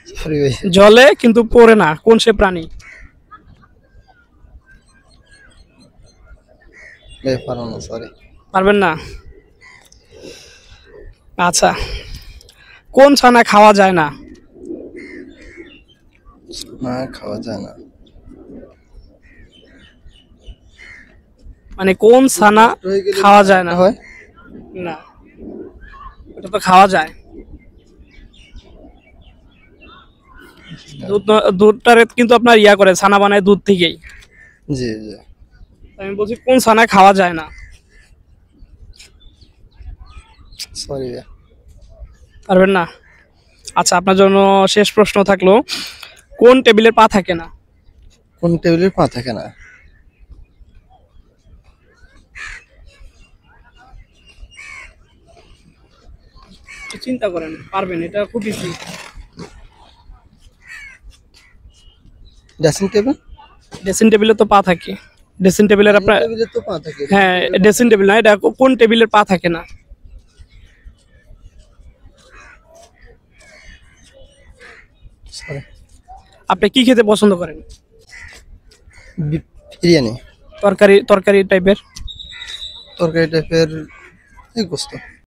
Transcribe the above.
Sorry ভাই, জলে কিন্তু পড়ে না, কোন সে প্রাণী? ভাই পারো না, সরি। পারবেন না? আচ্ছা, কোন ছানা খাওয়া যায় না? না, খাওয়া যায় না। মানে কোন ছানা নষ্ট হয়ে গেলে খাওয়া যায় না? হয়। না, ওটা তো খাওয়া যায়। দুধটারে কিন্তু আপনার ইয়া করে, ছানা বানায় দুধ থেকেই। জি জি। আমি বলছি কোন ছানা খাওয়া যায় না? সরি ভাই। পারবেন না? আচ্ছা, আপনার জন্য শেষ প্রশ্ন থাকলো, কোন টেবিলের পা থাকে না? কোন টেবিলের পা থাকে না? চিন্তা করেন, পারবেন, এটা খুব ইজি। Dressing table. ড্রেসিং টেবিলে তো পা থাকে। ড্রেসিং টেবিলের আপনার, টেবিলে তো পা থাকে। হ্যাঁ ড্রেসিং টেবিল না, এটা কোন টেবিলের পা থাকে না? সরি। আপনি কি খেতে পছন্দ করেন? বিরিয়ানি। তরকারি, তরকারি টাইপের? তরকারি টাইপের, এই গোস্ত।